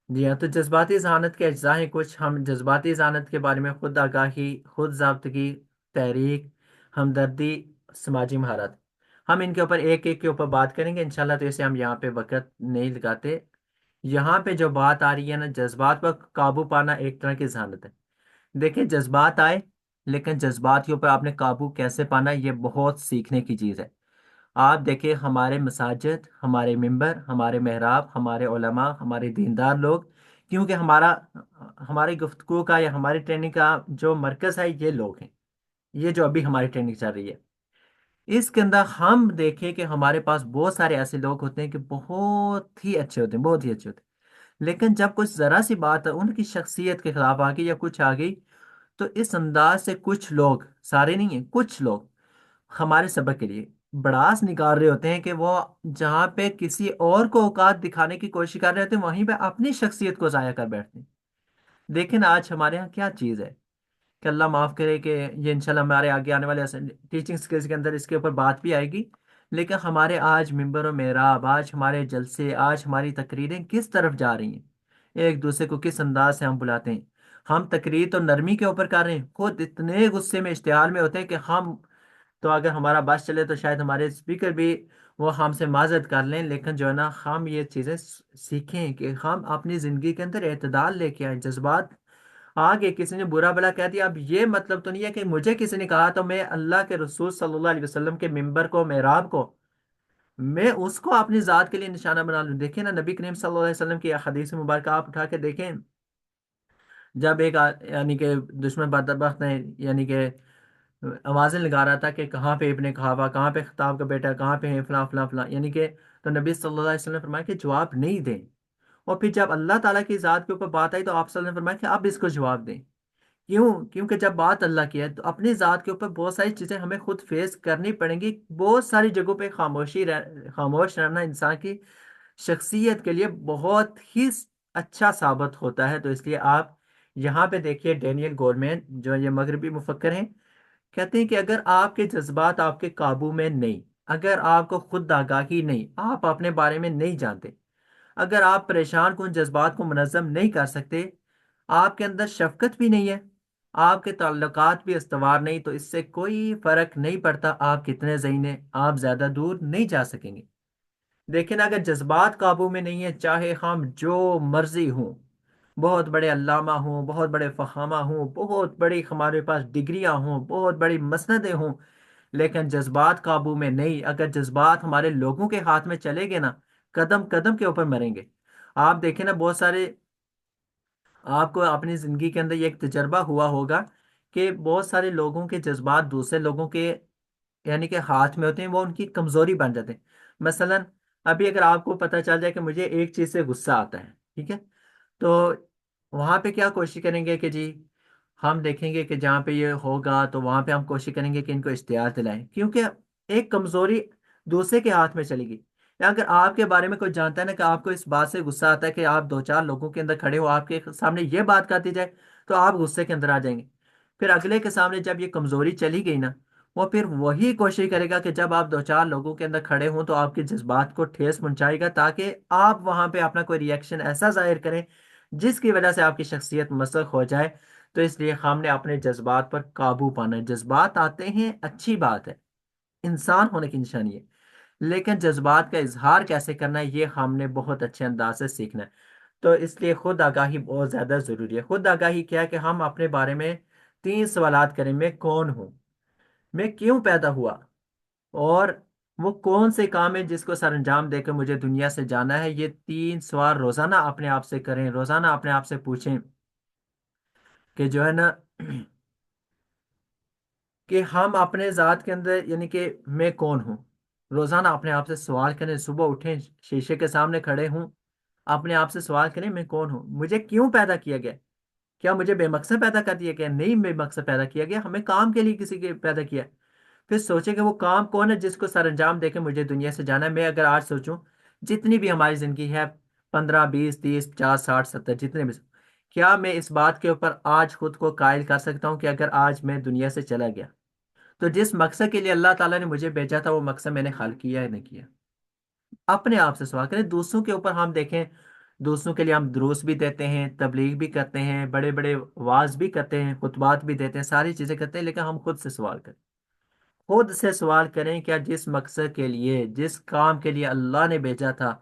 جی ہاں، تو جذباتی ذہانت کے اجزاء ہیں کچھ۔ ہم جذباتی ذہانت کے بارے میں خود آگاہی، خود ضابطگی، تحریک، ہمدردی، سماجی مہارت، ہم ان کے اوپر ایک ایک کے اوپر بات کریں گے انشاءاللہ، تو اسے ہم یہاں پہ وقت نہیں لگاتے۔ یہاں پہ جو بات آ رہی ہے نا، جذبات پر قابو پانا ایک طرح کی ذہانت ہے۔ دیکھیں جذبات آئے، لیکن جذبات کے اوپر آپ نے قابو کیسے پانا، یہ بہت سیکھنے کی چیز ہے۔ آپ دیکھیں ہمارے مساجد، ہمارے ممبر، ہمارے محراب، ہمارے علماء، ہمارے دیندار لوگ، کیونکہ ہماری گفتگو کا یا ہماری ٹریننگ کا جو مرکز ہے یہ لوگ ہیں، یہ جو ابھی ہماری ٹریننگ چل رہی ہے اس کے اندر ہم دیکھیں کہ ہمارے پاس بہت سارے ایسے لوگ ہوتے ہیں کہ بہت ہی اچھے ہوتے ہیں، بہت ہی اچھے ہوتے ہیں، لیکن جب کچھ ذرا سی بات ان کی شخصیت کے خلاف آ گئی یا کچھ آ گئی، تو اس انداز سے کچھ لوگ، سارے نہیں ہیں، کچھ لوگ ہمارے سبق کے لیے بڑاس نکال رہے ہوتے ہیں کہ وہ جہاں پہ کسی اور کو اوقات دکھانے کی کوشش کر رہے ہوتے ہیں وہیں پہ اپنی شخصیت کو ضائع کر بیٹھتے ہیں۔ لیکن آج ہمارے ہاں کیا چیز ہے کہ اللہ معاف کرے کہ یہ انشاءاللہ ہمارے آگے آنے والے ٹیچنگ سکلز کے اندر اس کے اوپر بات بھی آئے گی، لیکن ہمارے آج ممبر و محراب، آج ہمارے جلسے، آج ہماری تقریریں کس طرف جا رہی ہیں؟ ایک دوسرے کو کس انداز سے ہم بلاتے ہیں؟ ہم تقریر تو نرمی کے اوپر کر رہے ہیں، خود اتنے غصے میں اشتعال میں ہوتے ہیں کہ ہم تو اگر ہمارا بس چلے تو شاید ہمارے اسپیکر بھی وہ ہم سے معذرت کر لیں، لیکن جو ہے نا ہم یہ چیزیں سیکھیں کہ ہم اپنی زندگی کے اندر اعتدال لے کے آئیں۔ جذبات آگے کسی نے برا بلا کہہ دیا، اب یہ مطلب تو نہیں ہے کہ مجھے کسی نے کہا تو میں اللہ کے رسول صلی اللہ علیہ وسلم کے ممبر کو، محراب کو، میں اس کو اپنی ذات کے لیے نشانہ بنا لوں۔ دیکھیں نا نبی کریم صلی اللہ علیہ وسلم کی حدیث مبارکہ آپ اٹھا کے دیکھیں، جب ایک یعنی کہ دشمن بدبخت نے یعنی کہ آوازیں لگا رہا تھا کہ کہاں پہ ابن کہاوہ، کہاں پہ خطاب کا بیٹا، کہاں پہ ہے فلاں فلاں فلاں، یعنی کہ تو نبی صلی اللہ علیہ وسلم نے فرمایا کہ جواب نہیں دیں۔ اور پھر جب اللہ تعالیٰ کی ذات کے اوپر بات آئی تو آپ صلی اللہ علیہ وسلم نے فرمایا کہ اب اس کو جواب دیں۔ کیوں؟ کیونکہ جب بات اللہ کی ہے تو اپنی ذات کے اوپر بہت ساری چیزیں ہمیں خود فیس کرنی پڑیں گی۔ بہت ساری جگہوں پہ خاموش رہنا انسان کی شخصیت کے لیے بہت ہی اچھا ثابت ہوتا ہے۔ تو اس لیے آپ یہاں پہ دیکھیے ڈینیل گورمین جو یہ مغربی مفکر ہیں، کہتے ہیں کہ اگر آپ کے جذبات آپ کے قابو میں نہیں، اگر آپ کو خود آگاہی نہیں، آپ اپنے بارے میں نہیں جانتے، اگر آپ پریشان کن جذبات کو منظم نہیں کر سکتے، آپ کے اندر شفقت بھی نہیں ہے، آپ کے تعلقات بھی استوار نہیں، تو اس سے کوئی فرق نہیں پڑتا آپ کتنے ذہین ہیں، آپ زیادہ دور نہیں جا سکیں گے۔ لیکن اگر جذبات قابو میں نہیں ہے، چاہے ہم جو مرضی ہوں، بہت بڑے علامہ ہوں، بہت بڑے فخامہ ہوں، بہت بڑی ہمارے پاس ڈگریاں ہوں، بہت بڑی مسندیں ہوں، لیکن جذبات قابو میں نہیں، اگر جذبات ہمارے لوگوں کے ہاتھ میں چلے گئے نا، قدم قدم کے اوپر مریں گے۔ آپ دیکھیں نا بہت سارے، آپ کو اپنی زندگی کے اندر یہ ایک تجربہ ہوا ہوگا کہ بہت سارے لوگوں کے جذبات دوسرے لوگوں کے یعنی کہ ہاتھ میں ہوتے ہیں، وہ ان کی کمزوری بن جاتے ہیں۔ مثلا ابھی اگر آپ کو پتہ چل جائے کہ مجھے ایک چیز سے غصہ آتا ہے، ٹھیک ہے، تو وہاں پہ کیا کوشش کریں گے کہ جی ہم دیکھیں گے کہ جہاں پہ یہ ہوگا تو وہاں پہ ہم کوشش کریں گے کہ ان کو اشتہار دلائیں، کیونکہ ایک کمزوری دوسرے کے ہاتھ میں چلے گی۔ یا اگر آپ کے بارے میں کوئی جانتا ہے نا کہ آپ کو اس بات سے غصہ آتا ہے کہ آپ دو چار لوگوں کے اندر کھڑے ہو، آپ کے سامنے یہ بات کر دی جائے تو آپ غصے کے اندر آ جائیں گے۔ پھر اگلے کے سامنے جب یہ کمزوری چلی گئی نا، وہ پھر وہی کوشش کرے گا کہ جب آپ دو چار لوگوں کے اندر کھڑے ہوں تو آپ کے جذبات کو ٹھیس پہنچائے گا، تاکہ آپ وہاں پہ اپنا کوئی ریئیکشن ایسا ظاہر کریں جس کی وجہ سے آپ کی شخصیت مسخ ہو جائے۔ تو اس لیے ہم نے اپنے جذبات پر قابو پانا ہے۔ جذبات آتے ہیں، اچھی بات ہے، انسان ہونے کی نشانی ہے، لیکن جذبات کا اظہار کیسے کرنا ہے یہ ہم نے بہت اچھے انداز سے سیکھنا ہے۔ تو اس لیے خود آگاہی بہت زیادہ ضروری ہے۔ خود آگاہی کیا ہے کہ ہم اپنے بارے میں 3 سوالات کریں: میں کون ہوں، میں کیوں پیدا ہوا، اور وہ کون سے کام ہے جس کو سر انجام دے کے مجھے دنیا سے جانا ہے۔ یہ 3 سوال روزانہ اپنے آپ سے کریں، روزانہ اپنے آپ سے پوچھیں کہ جو ہے نا کہ ہم اپنے ذات کے اندر یعنی کہ میں کون ہوں۔ روزانہ اپنے آپ سے سوال کریں، صبح اٹھیں، شیشے کے سامنے کھڑے ہوں، اپنے آپ سے سوال کریں میں کون ہوں، مجھے کیوں پیدا کیا گیا؟ کیا مجھے بے مقصد پیدا کر دیا گیا؟ نہیں، بے مقصد پیدا کیا گیا، ہمیں کام کے لیے کسی کے پیدا کیا۔ پھر سوچیں کہ وہ کام کون ہے جس کو سر انجام دے کے مجھے دنیا سے جانا ہے۔ میں اگر آج سوچوں جتنی بھی ہماری زندگی ہے، 15 20 30 50 60 70 جتنے بھی، کیا میں اس بات کے اوپر آج خود کو قائل کر سکتا ہوں کہ اگر آج میں دنیا سے چلا گیا تو جس مقصد کے لیے اللہ تعالیٰ نے مجھے بھیجا تھا وہ مقصد میں نے حل کیا یا نہیں کیا؟ اپنے آپ سے سوال کریں۔ دوسروں کے اوپر ہم دیکھیں، دوسروں کے لیے ہم دروس بھی دیتے ہیں، تبلیغ بھی کرتے ہیں، بڑے بڑے واعظ بھی کرتے ہیں، خطبات بھی دیتے ہیں، ساری چیزیں کرتے ہیں، لیکن ہم خود سے سوال کریں۔ خود سے سوال کریں کیا جس مقصد کے لیے، جس کام کے لیے اللہ نے بھیجا تھا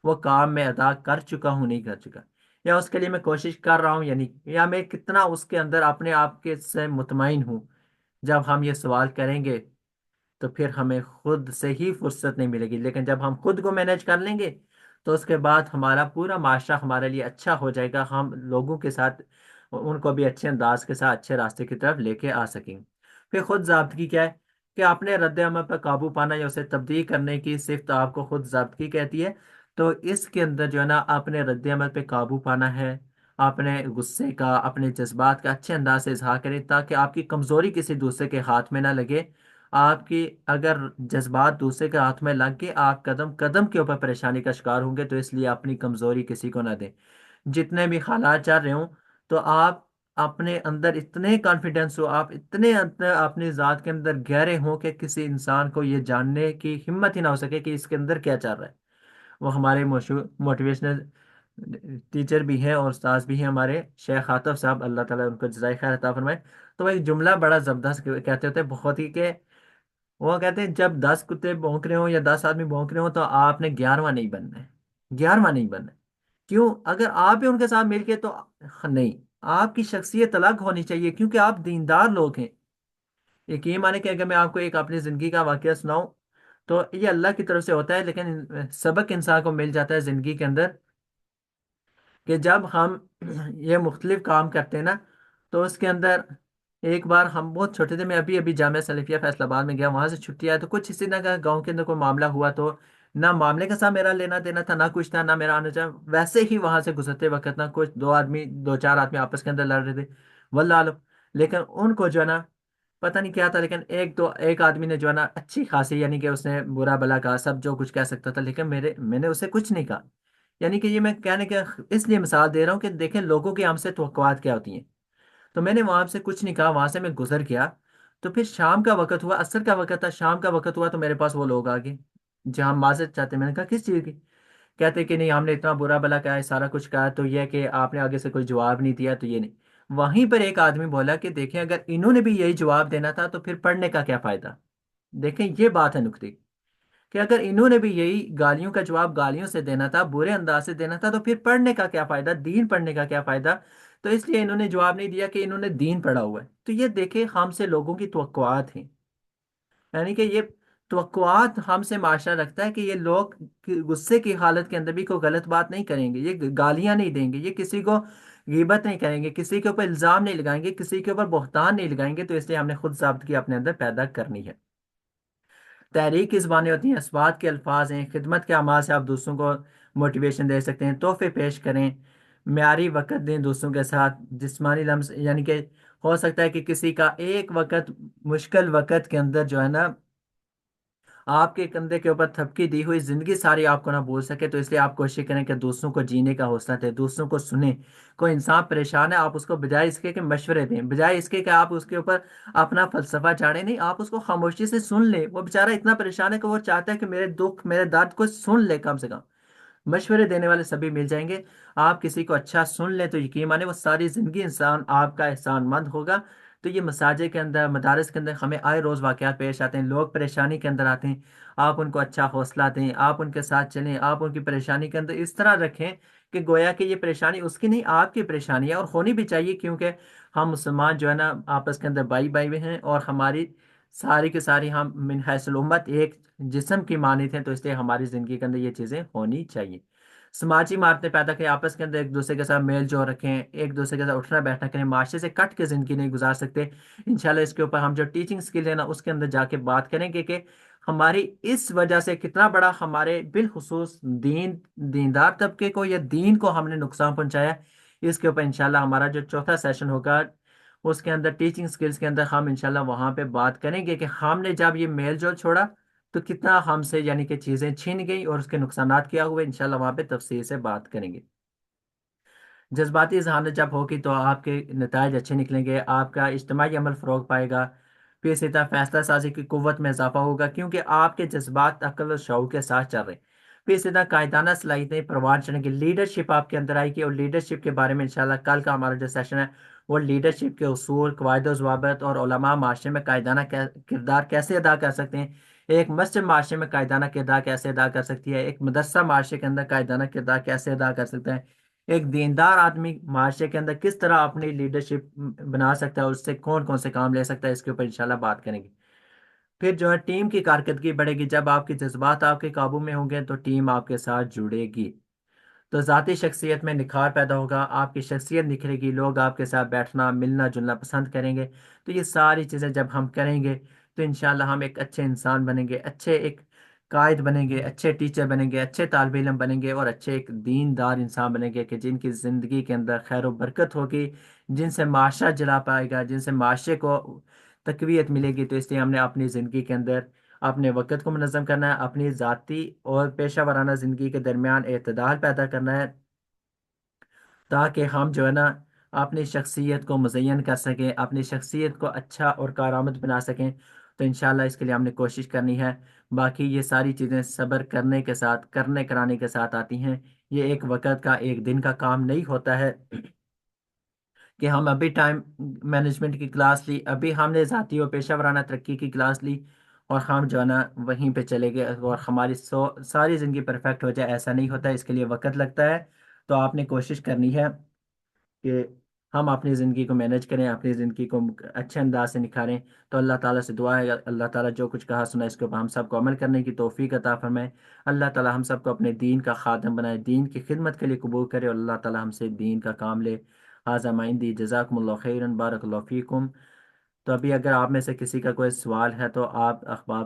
وہ کام میں ادا کر چکا ہوں نہیں کر چکا، یا اس کے لیے میں کوشش کر رہا ہوں یا نہیں، یا میں کتنا اس کے اندر اپنے آپ کے سے مطمئن ہوں۔ جب ہم یہ سوال کریں گے تو پھر ہمیں خود سے ہی فرصت نہیں ملے گی، لیکن جب ہم خود کو مینج کر لیں گے تو اس کے بعد ہمارا پورا معاشرہ ہمارے لیے اچھا ہو جائے گا، ہم لوگوں کے ساتھ ان کو بھی اچھے انداز کے ساتھ اچھے راستے کی طرف لے کے آ سکیں گے۔ پھر خود ضابطگی کیا ہے کہ اپنے رد عمل پر قابو پانا یا اسے تبدیل کرنے کی صفت آپ کو خود ضابطگی کہتی ہے۔ تو اس کے اندر جو ہے نا اپنے رد عمل پہ قابو پانا ہے، اپنے غصے کا، اپنے جذبات کا اچھے انداز سے اظہار کریں تاکہ آپ کی کمزوری کسی دوسرے کے ہاتھ میں نہ لگے۔ آپ کی اگر جذبات دوسرے کے ہاتھ میں لگ کے آپ قدم قدم کے اوپر پریشانی کا شکار ہوں گے، تو اس لیے اپنی کمزوری کسی کو نہ دیں۔ جتنے بھی حالات چل رہے ہوں تو آپ اپنے اندر اتنے کانفیڈینس ہو، آپ اتنے اندر اپنی ذات کے اندر گہرے ہوں کہ کسی انسان کو یہ جاننے کی ہمت ہی نہ ہو سکے کہ اس کے اندر کیا چل رہا ہے۔ وہ ہمارے موٹیویشنل ٹیچر بھی ہیں اور استاذ بھی ہیں ہمارے شیخ عاطف صاحب، اللہ تعالیٰ ان کو جزائے خیر عطا فرمائے۔ تو وہ ایک جملہ بڑا زبردست کہتے ہوتے ہیں بہت ہی، کہ وہ کہتے ہیں جب 10 کتے بھونک رہے ہوں یا 10 آدمی بھونک رہے ہوں تو آپ نے 11واں نہیں بننا ہے، 11واں نہیں بننا ہے۔ کیوں؟ اگر آپ بھی ان کے ساتھ مل کے تو نہیں، آپ کی شخصیت الگ ہونی چاہیے کیونکہ آپ دیندار لوگ ہیں۔ یقین مانے کہ اگر میں آپ کو ایک اپنی زندگی کا واقعہ سناؤں تو یہ اللہ کی طرف سے ہوتا ہے، لیکن سبق انسان کو مل جاتا ہے زندگی کے اندر کہ جب ہم یہ مختلف کام کرتے ہیں نا تو اس کے اندر ایک بار ہم بہت چھوٹے تھے، میں ابھی ابھی جامعہ سلفیہ فیصل آباد میں گیا، وہاں سے چھٹی آیا تو کچھ اسی طرح کا گاؤں کے اندر کوئی معاملہ ہوا، تو نہ معاملے کے ساتھ میرا لینا دینا تھا، نہ کچھ تھا، نہ میرا آنا چاہ ویسے ہی وہاں سے گزرتے وقت نہ کچھ، 2 آدمی 2 4 آدمی آپس کے اندر لڑ رہے تھے، واللہ عالم۔ لیکن ان کو جو ہے نا پتہ نہیں کیا تھا، لیکن ایک آدمی نے جو ہے نا اچھی خاصی یعنی کہ اس نے برا بلا کہا، سب جو کچھ کہہ سکتا تھا، لیکن میں نے اسے کچھ نہیں کہا۔ یعنی کہ یہ میں کہنے کے اس لیے مثال دے رہا ہوں کہ دیکھیں لوگوں کی ہم سے توقعات کیا ہوتی ہیں۔ تو میں نے وہاں سے کچھ نہیں کہا، وہاں سے میں گزر گیا۔ تو پھر شام کا وقت ہوا، عصر کا وقت تھا، شام کا وقت ہوا تو میرے پاس وہ لوگ آ گئے جہاں معذرت چاہتے ہیں۔ میں نے کہا کس چیز کی؟ کہتے کہ نہیں ہم نے اتنا برا بلا کہا ہے، سارا کچھ کہا، تو یہ کہ آپ نے آگے سے کوئی جواب نہیں دیا تو یہ نہیں۔ وہیں پر ایک آدمی بولا کہ دیکھیں اگر انہوں نے بھی یہی جواب دینا تھا تو پھر پڑھنے کا کیا فائدہ؟ دیکھیں یہ بات ہے نکتے کی، کہ اگر انہوں نے بھی یہی گالیوں کا جواب گالیوں سے دینا تھا، برے انداز سے دینا تھا، تو پھر پڑھنے کا کیا فائدہ، دین پڑھنے کا کیا فائدہ؟ تو اس لیے انہوں نے جواب نہیں دیا کہ انہوں نے دین پڑھا ہوا ہے۔ تو یہ دیکھیں ہم سے لوگوں کی توقعات ہیں، یعنی کہ یہ توقعات ہم سے معاشرہ رکھتا ہے کہ یہ لوگ غصے کی حالت کے اندر بھی کوئی غلط بات نہیں کریں گے، یہ گالیاں نہیں دیں گے، یہ کسی کو غیبت نہیں کریں گے، کسی کے اوپر الزام نہیں لگائیں گے، کسی کے اوپر بہتان نہیں لگائیں گے۔ تو اس لیے ہم نے خود ضابطگی اپنے اندر پیدا کرنی ہے۔ تحریک کی زبانیں ہوتی ہیں، اسبات کے الفاظ ہیں، خدمت کے اعمال سے آپ دوسروں کو موٹیویشن دے سکتے ہیں، تحفے پیش کریں، معیاری وقت دیں دوسروں کے ساتھ، جسمانی لمس یعنی کہ ہو سکتا ہے کہ کسی کا ایک وقت مشکل وقت کے اندر جو ہے نا آپ کے کندھے کے اوپر تھپکی دی ہوئی زندگی ساری آپ کو نہ بھول سکے، تو اس لیے آپ کوشش کریں کہ دوسروں کو جینے کا حوصلہ دیں، دوسروں کو سنیں۔ کوئی انسان پریشان ہے، آپ اس کو بجائے اس کے کہ مشورے دیں، بجائے اس کے کہ آپ اس کے اوپر اپنا فلسفہ چاڑیں، نہیں، آپ اس کو خاموشی سے سن لیں۔ وہ بیچارہ اتنا پریشان ہے کہ وہ چاہتا ہے کہ میرے دکھ میرے درد کو سن لے، کم سے کم مشورے دینے والے سبھی مل جائیں گے۔ آپ کسی کو اچھا سن لیں تو یقین مانے وہ ساری زندگی انسان آپ کا احسان مند ہوگا۔ تو یہ مساجد کے اندر، مدارس کے اندر ہمیں آئے روز واقعات پیش آتے ہیں، لوگ پریشانی کے اندر آتے ہیں، آپ ان کو اچھا حوصلہ دیں، آپ ان کے ساتھ چلیں، آپ ان کی پریشانی کے اندر اس طرح رکھیں کہ گویا کہ یہ پریشانی اس کی نہیں، آپ کی پریشانی ہے، اور ہونی بھی چاہیے، کیونکہ ہم مسلمان جو ہے نا آپس کے اندر بھائی بھائی ہیں، اور ہماری ساری کی ساری ہم من حیث الامت ایک جسم کی مانند ہیں، تو اس لیے ہماری زندگی کے اندر یہ چیزیں ہونی چاہیے۔ سماجی مہارتیں پیدا کریں، آپس کے اندر ایک دوسرے کے ساتھ میل جول رکھیں، ایک دوسرے کے ساتھ اٹھنا بیٹھنا کریں، معاشرے سے کٹ کے زندگی نہیں گزار سکتے۔ انشاءاللہ اس کے اوپر ہم جو ٹیچنگ سکل ہے نا اس کے اندر جا کے بات کریں گے کہ ہماری اس وجہ سے کتنا بڑا ہمارے بالخصوص دیندار طبقے کو یا دین کو ہم نے نقصان پہنچایا ہے۔ اس کے اوپر انشاءاللہ ہمارا جو چوتھا سیشن ہوگا اس کے اندر ٹیچنگ سکلز کے اندر ہم انشاءاللہ وہاں پہ بات کریں گے کہ ہم نے جب یہ میل جول چھوڑا تو کتنا ہم سے یعنی کہ چیزیں چھین گئی اور اس کے نقصانات کیا ہوئے، انشاءاللہ وہاں پہ تفصیل سے بات کریں گے۔ جذباتی ذہانت جب ہوگی تو آپ کے نتائج اچھے نکلیں گے، آپ کا اجتماعی عمل فروغ پائے گا، پھر اسی طرح فیصلہ سازی کی قوت میں اضافہ ہوگا، کیونکہ آپ کے جذبات عقل اور شعور کے ساتھ چل رہے ہیں۔ پھر اسی طرح قائدانہ صلاحیتیں پروان چڑھیں گی، لیڈرشپ آپ کے اندر آئے گی، اور لیڈرشپ کے بارے میں انشاءاللہ کل کا ہمارا جو سیشن ہے وہ لیڈرشپ کے اصول، قواعد و ضوابط، اور علماء معاشرے میں قائدانہ کردار کیسے ادا کر سکتے ہیں، ایک مسجد معاشرے میں قائدانہ کردار کیسے ادا کر سکتی ہے، ایک مدرسہ معاشرے کے اندر قائدانہ کردار کیسے ادا کر سکتا ہے، ایک دیندار آدمی معاشرے کے اندر کس طرح اپنی لیڈرشپ بنا سکتا ہے، اور اس سے کون کون سے کام لے سکتا ہے، اس کے اوپر انشاءاللہ بات کریں گے۔ پھر جو ہے ٹیم کی کارکردگی بڑھے گی، جب آپ کے جذبات آپ کے قابو میں ہوں گے تو ٹیم آپ کے ساتھ جڑے گی، تو ذاتی شخصیت میں نکھار پیدا ہوگا، آپ کی شخصیت نکھرے گی، لوگ آپ کے ساتھ بیٹھنا ملنا جلنا پسند کریں گے۔ تو یہ ساری چیزیں جب ہم کریں گے تو انشاءاللہ ہم ایک اچھے انسان بنیں گے، اچھے ایک قائد بنیں گے، اچھے ٹیچر بنیں گے، اچھے طالب علم بنیں گے، اور اچھے ایک دیندار انسان بنیں گے کہ جن کی زندگی کے اندر خیر و برکت ہوگی، جن سے معاشرہ جلا پائے گا، جن سے معاشرے کو تقویت ملے گی۔ تو اس لیے ہم نے اپنی زندگی کے اندر اپنے وقت کو منظم کرنا ہے، اپنی ذاتی اور پیشہ ورانہ زندگی کے درمیان اعتدال پیدا کرنا ہے، تاکہ ہم جو ہے نا اپنی شخصیت کو مزین کر سکیں، اپنی شخصیت کو اچھا اور کارآمد بنا سکیں۔ تو انشاءاللہ اس کے لیے ہم نے کوشش کرنی ہے۔ باقی یہ ساری چیزیں صبر کرنے کے ساتھ، کرنے کرانے کے ساتھ آتی ہیں، یہ ایک وقت کا ایک دن کا کام نہیں ہوتا ہے کہ ہم ابھی ٹائم مینجمنٹ کی کلاس لی، ابھی ہم نے ذاتی و پیشہ ورانہ ترقی کی کلاس لی اور ہم جو ہے نا وہیں پہ چلے گئے اور ہماری ساری زندگی پرفیکٹ ہو جائے، ایسا نہیں ہوتا ہے، اس کے لیے وقت لگتا ہے۔ تو آپ نے کوشش کرنی ہے کہ ہم اپنی زندگی کو مینج کریں، اپنی زندگی کو اچھے انداز سے نکھاریں۔ تو اللہ تعالیٰ سے دعا ہے اللہ تعالیٰ جو کچھ کہا سنا اس کے اوپر ہم سب کو عمل کرنے کی توفیق عطا فرمائے۔ اللہ تعالیٰ ہم سب کو اپنے دین کا خادم بنائے، دین کی خدمت کے لیے قبول کرے، اور اللہ تعالیٰ ہم سے دین کا کام لے۔ حاذا ما عندی، جزاکم اللہ خیرا، بارک اللہ فیکم۔ تو ابھی اگر آپ میں سے کسی کا کوئی سوال ہے تو آپ اخبار